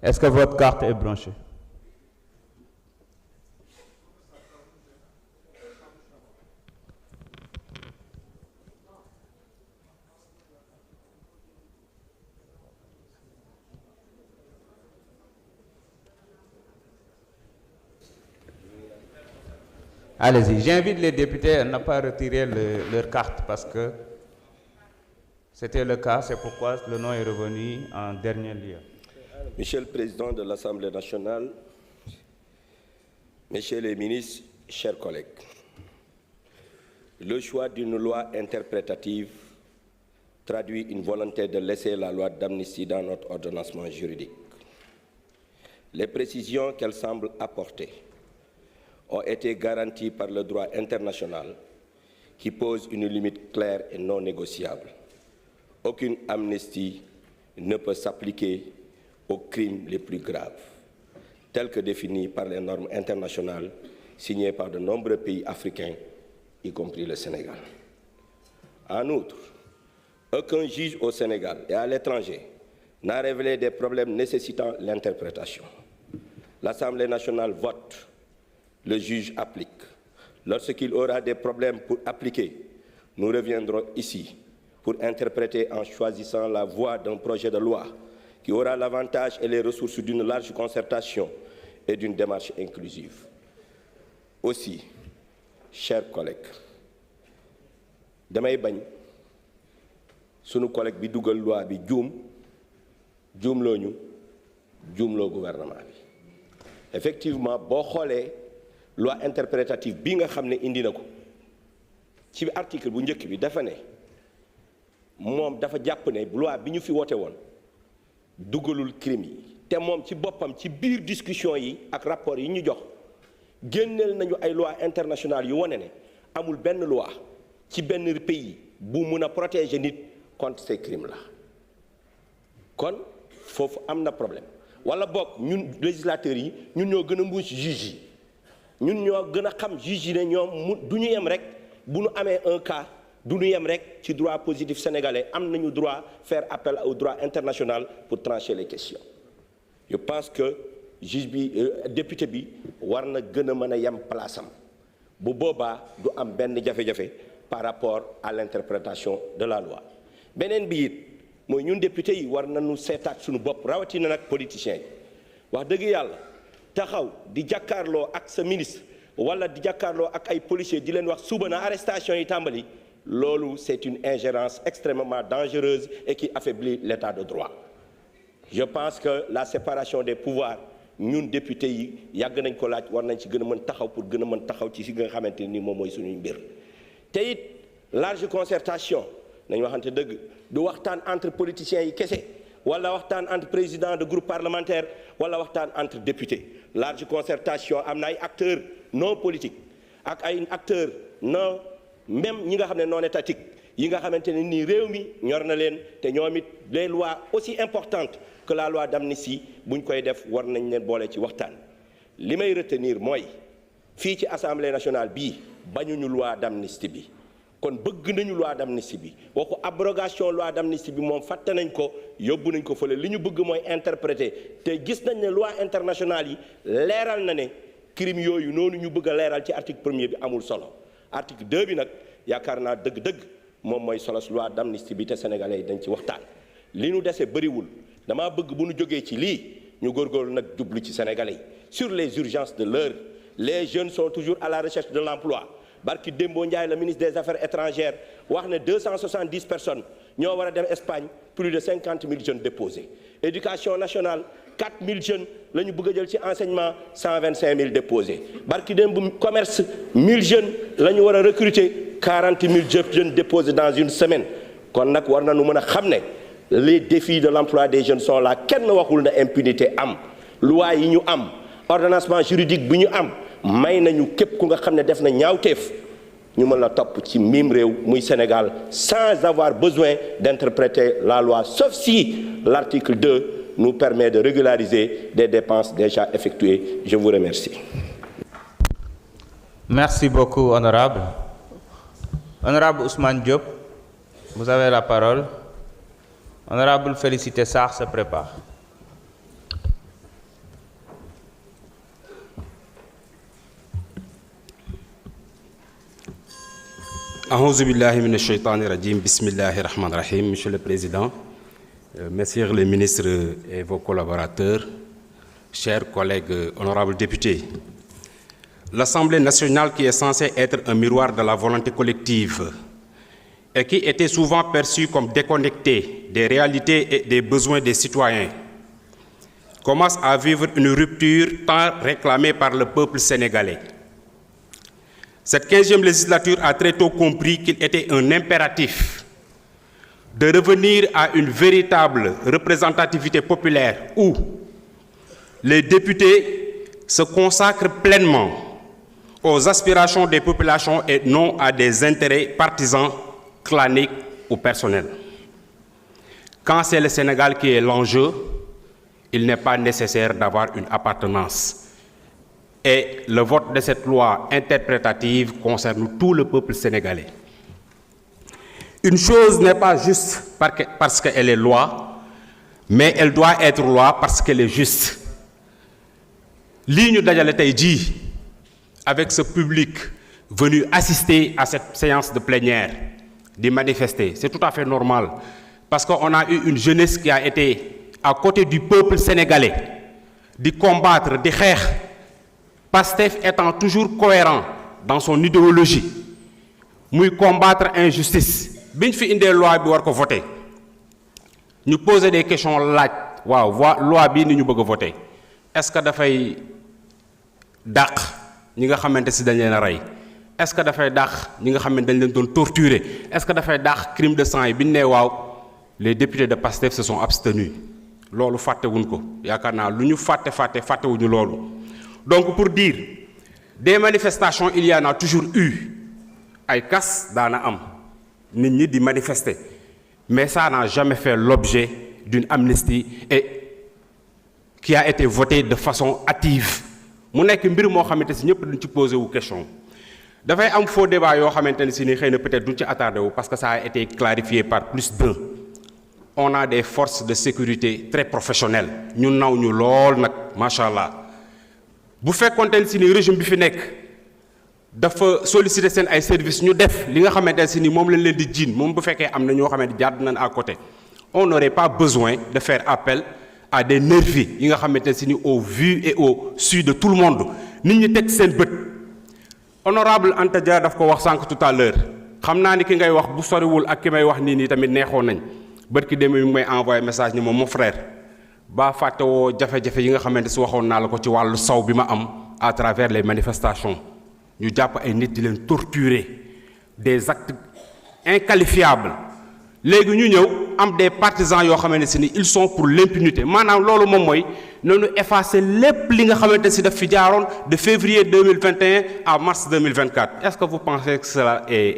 Est-ce que votre carte est branchée? Allez-y, j'invite les députés à ne pas retirer leur carte parce que c'était le cas, c'est pourquoi le nom est revenu en dernier lieu. Monsieur le Président de l'Assemblée nationale, Messieurs les ministres, chers collègues, le choix d'une loi interprétative traduit une volonté de laisser la loi d'amnistie dans notre ordonnancement juridique. Les précisions qu'elle semble apporter ont été garanties par le droit international qui pose une limite claire et non négociable. Aucune amnistie ne peut s'appliquer aux crimes les plus graves, tels que définis par les normes internationales signées par de nombreux pays africains, y compris le Sénégal. En outre, aucun juge au Sénégal et à l'étranger n'a révélé des problèmes nécessitant l'interprétation. L'Assemblée nationale vote, le juge applique. Lorsqu'il aura des problèmes pour appliquer, nous reviendrons ici pour interpréter en choisissant la voie d'un projet de loi qui aura l'avantage et les ressources d'une large concertation et d'une démarche inclusive. Aussi, chers collègues, damay bañ sunu collègue bi dugal loi bi juumloo ñu juumloo gouvernement bi. Effectivement, boo xoolee loi interprétative bi nga xam ne indi na ko ci article bu njëkk bi dafa ne moom dafa jàpp ne loi bi ñu fi wote woon dugalul crime yi te moom ci boppam ci biir discussion yi ak rapport yi ñu jox génneel nañu ay loi internationale yu wane ne amul benn loi ci benn pays bu mun a protéger nit contre ces crimes là kon foofu am na problème wala boog ñun législateurs yi ñun ñoo gën a mbuus juge yi ñun ñoo gën a xam juge yi ne ñoom du ñu yem rek bu ñu amee un cas du ñu yem rek ci droit positif sénégalais am nañu droit faire appel au droit international pour trancher les questions. Je pense que juge bi député bi war na gën a mën a yem place am bu boobaa du am benn jafe-jafe par rapport à l'interprétation de la loi. beneen bi it mooy ñun député yi war nañu seetaat suñu bopp rawatina nag politiciens yi wax dëgg yàlla taxaw di jàkkaarloo ak sa ministre wala di jàkkaarloo ak ay policiers di leen wax suba na arrestation yi tàmbali loolu c'est une ingérence extrêmement dangereuse et qui affaiblit l'état de droit. Je pense que la séparation des pouvoirs ñun député yi yàgg nañ ko laaj war nañ ci gën a mën taxaw pour gën a mën taxaw ci si nga xamante ni moom mooy suñuy mbir te it large concertation nañ waxante dëgg du waxtaan entre politiciens yi kese wala waxtaan entre président de groupe parlementaire wala waxtaan entre députés. Large concertation am na ay acteurs non politiques ak ay acteurs non même ñi nga xam ne non étatiques yi nga xamante ne nii réew mi ñor na leen te ñoom it les lois aussi importantes que la loi d'amnistie buñ koy def war nañ leen boole ci waxtaan. li may retenir mooy fii ci assemblée nationale bii bañuñu loi d'amnistie bi kon bëgg nañu loi d'amnistie bi waxu abrogation loi d'amnistie bi moom fàtte nañ ko yóbbu nañ ko fële li ñu bëgg mooy interpréter te gis nañ ne loi internationale yi leeral na ne crime yooyu noonu ñu bëgg a leeral ci article 1er bi amul solo article 2 bi nag yaakaar naa dëgg-dëgg moom mooy solos loi d'amnistie bi te sénégalais yi dañ ci waxtaan. li ñu dese bëriwul damaa bëgg bu ñu jógee ci lii ñu góorgóorlu nag jublu ci sénégalais yi sur les urgences de l'heure. Les jeunes sont toujours à la recherche de l'emploi. Barki Dembo Ndiaye, le ministre des Affaires étrangères, wax ne 270 personnes ñoo war a dem Espagne, plus de 50 000 jeunes déposés. Éducation nationale, 4 000 jeunes la ñu bëgg a jël ci enseignement, 125 000 déposés. Barki Dembo commerce, 1000 jeunes la ñu war a recruter, 40 000 jeunes déposés dans une semaine. kon nag war nañu mën a xam ne les défis de l'emploi des jeunes sont là kenn waxul na impunité am loi yi ñu am ordonnancement juridique bi ñu am. may nañu képp ku nga xam ne def na ñaawteef ñu mën la topp ci mim réew muy Sénégal sans avoir besoin d'interpréter la loi sauf si l'article 2 nous permet de régulariser des dépenses déjà effectuées. Je vous remercie. Merci beaucoup, honorable. Honorable Ousmane Diop, vous avez la parole. Honorable Félicité Sarr se prépare. Ahouzu billahi minash shaitani rajim, bismillahir rahmanir rahim. Monsieur le Président, messieurs les ministres et vos collaborateurs, chers collègues honorables députés, l'Assemblée nationale, qui est censée être un miroir de la volonté collective et qui était souvent perçue comme déconnectée des réalités et des besoins des citoyens, commence à vivre une rupture tant réclamée par le peuple sénégalais. Cette 15e législature a très tôt compris qu'il était un impératif de revenir à une véritable représentativité populaire où les députés se consacrent pleinement aux aspirations des populations et non à des intérêts partisans, claniques ou personnels. Quand c'est le Sénégal qui est l'enjeu, il n'est pas nécessaire d'avoir une appartenance. Et le vote de cette loi interprétative concerne tout le peuple sénégalais. Une chose n'est pas juste parce qu'elle est loi, mais elle doit être loi parce qu'elle est juste. Lii ñu dajale tey jii avec ce public venu assister à cette séance de plénière, de manifester, c'est tout à fait normal parce qu'on a eu une jeunesse qui a été à côté du peuple sénégalais, de combattre, de xeex, Pastef étant toujours cohérent dans son idéologie, muy combattre injustice. Biñ fi indee loi bi war ko voter ñu poser des questions laaj waaw loi bii ni ñu bëgg a voter est-ce que dafay dàq ñi nga xamante si dañ leen a rey est-ce que dafay dàq ñi nga xamante dañ leen doon torturer est-ce que dafay dàq crime de sang yi bi ñu nee waaw les députés de Pastef se sont abstenus loolu fàttewuñ ko yaakaar naa lu ñu fàttewuñu loolu. Donc pour dire, des manifestations, il y en a toujours eu. Ay casse daana am nit ñi di manifester mais ça n'a jamais fait l'objet d'une amnistie et qui a été votée de façon hâtive. Mu nekk mbir moo xamante si ñëpp dañ ci posé wu question dafay am faux débat yoo xamante ne si ni xëy na peut-être duñ ci attardé wu parce que ça a été clarifié par plus d'un. On a des forces de sécurité très professionnelles ñu naw ñu lool nag macha allah. Bu fekkoonte ne si ni régime bi fi nekk dafa solliciter seen ay services ñu def li nga xamante ne si ni moom lañ leen di jiin moom bu fekkee am na ñoo xamante jàdd nañ à côté on n'aurait pas besoin de faire appel à des nervis yi nga xamante ne si ni au vu et au su de tout le monde nit ñi teg seen bët. Honorable Anta Dia daf ko wax sànq tout à l'heure xam naa ni ki ngay wax bu soriwul ak ki may wax nii tamit neexoon nañ bët ki demee mi may envoyé message ni moom mon frère. Ba fàtte woo jafe-jafe yi nga xamante si waxoon naa la ko ci wàllu saw bi ma am à travers les manifestations ñu jàpp ay nit di leen torturer des actes inqualifiables léegi ñu ñëw am des partisans yoo xamante si ni ils sont pour l'impunité maanaam loolu moom mooy noonu effacer lépp li nga xamante si daf fi jaaroon de février 2021 à mars 2024 est-ce que vous pensez que cela est